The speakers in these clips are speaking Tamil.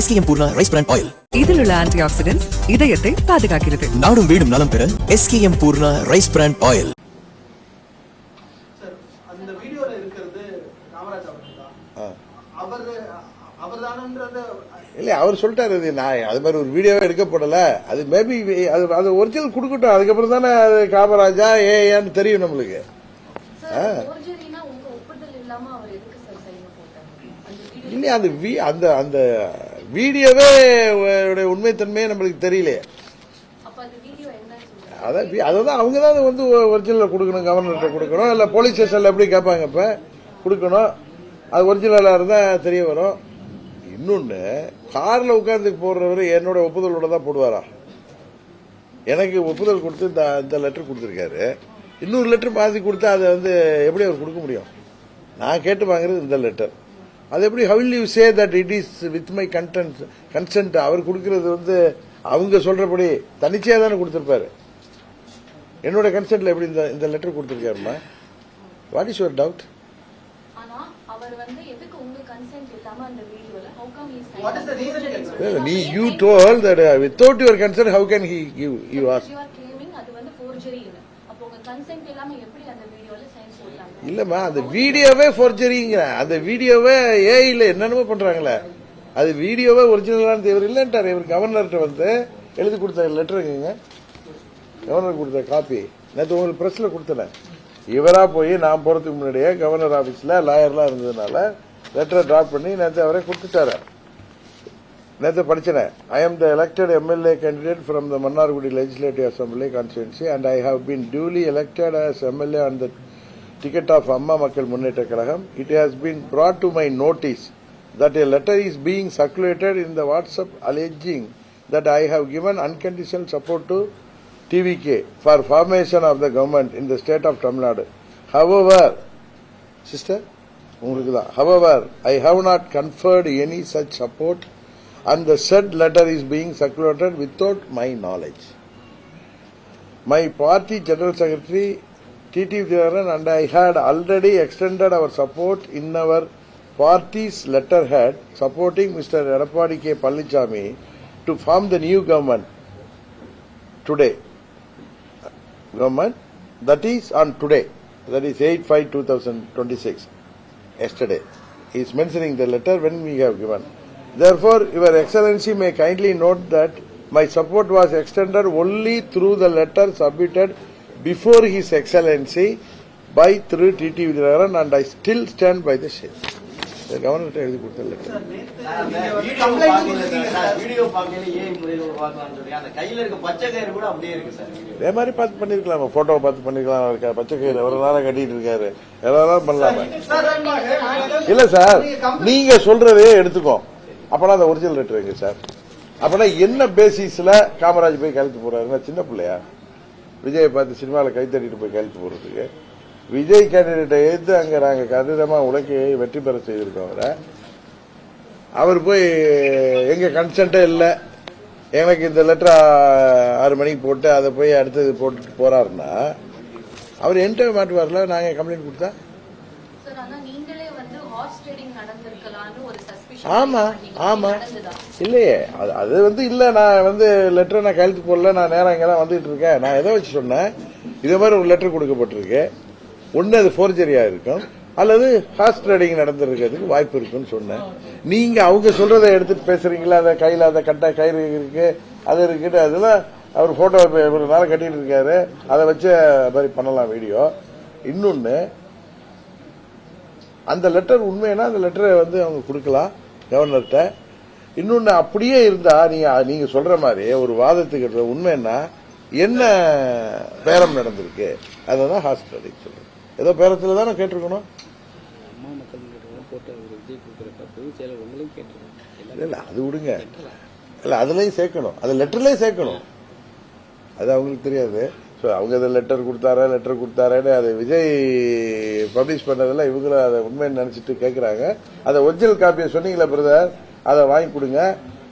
SKM Poorna rice brand oil. இதில் உள்ள ஆன்டி ஆக்சிடென்ட்ஸ் இதயத்தை பாதுகாக்கிறது. நாடும் வீடும் நலம் பெற SKM Poorna rice brand oil. அந்த வீடியோல இருக்கிறது ராமராஜ் அவர்தானன்றது இல்ல, அவர் சொல்லிட்டாரு. நான் அது மாதிரி ஒரு வீடியோவே எடுக்கப்படல. அது மேபி அது ஒரிஜினல் கொடுக்கட்டும். அதுக்கப்புறம் தானே அது காமராஜா ஏன்னு தெரியும் நம்மளுக்கு. இல்லையா அந்த அந்த வீடியோவே உண்மைத்தன்மையே நம்மளுக்கு தெரியல. அதான் அவங்க தான் வந்து ஒரிஜினல் கொடுக்கணும், கவர்னர்கிட்ட கொடுக்கணும், இல்ல போலீஸ் ஸ்டேஷன்ல எப்படி கேட்பாங்க, இப்ப கொடுக்கணும். அது ஒரிஜினலா இருந்தா தெரிய வரும். இன்னொன்னு, கார்ல உட்கார்ந்து போடுறவரு என்னோட ஒப்புதலோட தான் போடுவாரா? எனக்கு ஒப்புதல் கொடுத்து இந்த லெட்டர் கொடுத்திருக்காரு. இன்னொரு லெட்டர் மாத்தி கொடுத்தா அதை வந்து எப்படி அவர் கொடுக்க முடியும்? நான் கேட்டு வாங்குறது இந்த லெட்டர். அது எப்படி how will you say that it is with my consent? அவர் கொடுக்கிறது வந்து அவங்க சொல்றபடி தனிச்சையா தானே கொடுத்திருப்பாரு. என்னோட கன்சென்ட்ல எப்படி இந்த லெட்டர் கொடுத்திருக்காருமா? What is your doubt? You told that without your consent how can he give you ask? இல்லம்மா, அந்த வீடியோவே ஃபோர்ஜரிங்க. அந்த வீடியோவே ஏஐல என்னென்னமோ பண்றாங்களே, அது வீடியோவே ஒரிஜினலான தேவை இல்லைன்ட்டார். இவர் கவர்னர்கிட்ட வந்து எழுதி கொடுத்த லெட்டருங்க, கவர்னர் கொடுத்த காப்பி நேற்று உங்களுக்கு பிரஸ்ல கொடுத்தேன். இவரா போய் நான் போறதுக்கு முன்னாடியே கவர்னர் ஆபீஸ்ல லாயர்லாம் இருந்ததுனால லெட்டரை டிராப் பண்ணி நேற்று அவரே கொடுத்துட்டாரு. நேற்று படிச்சேன். I am the elected MLA candidate from the Mannargudi Legislative Assembly constituency and I have been duly elected as MLA on the ticket of Amma Makkal Munneta Kalagam. It has been brought to my notice that a letter is being circulated in the WhatsApp alleging that I have given unconditional support to TVK for formation of the government in the state of Tamil Nadu. However, sister, however, I have not conferred any such support and the said letter is being circulated without my knowledge. My party General Secretary T.T. Vijayaran and I had already extended our support in our party's letterhead supporting Mr. Edappadi K. Pallanichami to form the new government today. Government that is on today, that is 8/5/2026. Yesterday, he is mentioning the letter when we have given. Therefore, Your Excellency may kindly note that my support was extended only through the letter submitted before His Excellency by through T.T. Vijayaran and I still stand by the same. The governor எழுதி கொடுத்த லெட்டர். இதே மாதிரி பார்த்து பண்ணிருக்கலாம், போட்டோ பார்த்து பண்ணிருக்கலாம். பச்சை கயிறு எவ்வளவு நேரம் கட்டிட்டு இருக்காரு, எவ்வளவு பண்ணலாமா? இல்ல சார், நீங்க சொல்றதே எடுத்துக்கோ. அப்பனா அந்த ஒரிஜினல் லெட்டர் எங்க சார்? அப்பனா என்ன பேசிஸ்ல காமராஜ் போய் கையெழுத்து போறாருன்னா சின்ன பிள்ளையா? விஜய் பார்த்து சினிமாவில் கை தட்டிட்டு போய் கையெழுத்து போடுறதுக்கு விஜய் கேண்டிடேட்டை எதிர்த்து அங்க நாங்க கடிதமா உலகை வெற்றி பெற செய்திருக்கோம். அவர் போய் எங்க கன்சென்டே இல்லை, எனக்கு இந்த லெட்டர் 6 மணிக்கு போட்டு அதை போய் அடுத்தது போட்டுட்டு போறாருன்னா அவர் என்கிட்ட மாட்டுவார்ல. நாங்க கம்ப்ளைண்ட் கொடுத்தா ஆமா ஆமா இல்லையே, அது வந்து இல்ல. நான் வந்து லெட்டர் நான் கையெழுத்து போடல, நான் நேரம் இங்கதான் வந்துட்டு இருக்கேன். நான் எதை வச்சு சொன்னேன், இதே மாதிரி ஒரு லெட்டர் கொடுக்கப்பட்டிருக்கு, ஒன்னு அது போர்ஜரியா இருக்கும் அல்லது ஹார்ஸ் ட்ரேடிங் நடந்திருக்கிறதுக்கு வாய்ப்பு இருக்குன்னு சொன்னேன். நீங்க அவங்க சொல்றதை எடுத்துட்டு பேசுறீங்களா? அந்த கையில அந்த கட்ட கயிறு இருக்கு, அது இருக்கு, அதெல்லாம் அவர் போட்டோ ஒரு நாள் கட்டிட்டு இருக்காரு, அதை வச்சு மாதிரி பண்ணலாம் வீடியோ. இன்னொன்னு, அந்த லெட்டர் உண்மைன்னா அந்த லெட்டரை வந்து அவங்க கொடுக்கலாம் கவர்னர்கிட்ட. இன்னொன்னு, அப்படியே இருந்தா நீங்க சொல்ற மாதிரி ஒரு வாதத்துக்கு உண்மைன்னா என்ன பேரம் நடந்திருக்கு, அதான் ஹாஸ்பிட்டல் சொல்றேன். ஏதோ பேரத்துல தானே கேட்டிருக்கணும். இல்ல அது விடுங்க, இல்ல அதுலயும் சேர்க்கணும், அது லெட்டர்லயும் சேர்க்கணும். அது அவங்களுக்கு தெரியாது. அவங்க அதை லெட்டர் கொடுத்தாரேன்னு அதை விஜய் பப்ளிஷ் பண்ணதில்ல. இவங்களும் அதை உண்மைன்னு நினைச்சிட்டு கேட்கறாங்க. அதை ஒரிஜினல் காப்பியை சொன்னீங்களா பிரதர், அதை வாங்கி கொடுங்க.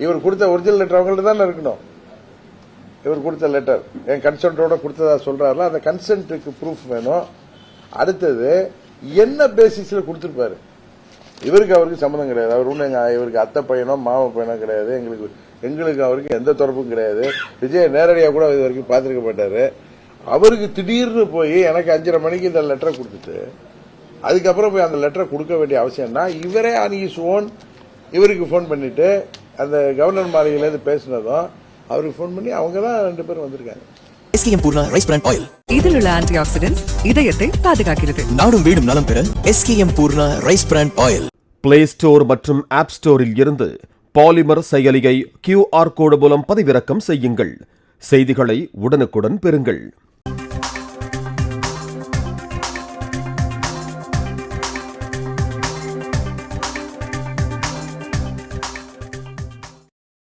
இவர் கொடுத்த ஒரிஜினல் லெட்டர் அவங்கள்ட்ட தானே இருக்கணும். இவர் கொடுத்த லெட்டர் என் கன்சென்டோட கொடுத்ததா சொல்றாருல, அந்த கன்சென்ட்டுக்கு ப்ரூஃப் வேணும். அடுத்தது, என்ன பேசிஸ்ல கொடுத்திருப்பாரு? இவருக்கு அவருக்கு சம்மந்தம் கிடையாது. அவர் ஒன்றும் இவருக்கு அத்தை பையனோ மாமா பையனோ கிடையாது. எங்களுக்கு அவருக்கு எந்த தொடர்பும் கிடையாது. விஜய் நேரடியாக கூட இது வரைக்கும் பார்த்துருக்க மாட்டாரு. அவருக்கு திடீர்னு போய் எனக்கு 5:30 மணிக்கு இந்த லெட்டரை கொடுத்துட்டு அதுக்கப்புறம் போய் அந்த லெட்டரை கொடுக்க வேண்டிய அவசியம்னா இவரே ஆன் ஹிஸ் ஓன் இவருக்கு ஃபோன் பண்ணிட்டு அந்த கவர்னர் மாளிகையிலேருந்து பேசினதும் அவருக்கு ஃபோன் பண்ணி அவங்க தான் 2 பேரும் வந்திருக்காங்க. SKM Poorna rice brand oil. இதில் உள்ள ஆன்டி ஆக்சிடென்ட்ஸ் இதயத்தை பாதுகாக்கிறது. நாடும் வீடும் நலம் பெற SKM Poorna rice brand oil. Play store மற்றும் ஆப் ஸ்டோரில் இருந்து பாலிமர் செயலியை QR கோடு மூலம் பதிவிறக்கம் செய்யுங்கள். செய்திகளை உடனுக்குடன் பெறுங்கள்.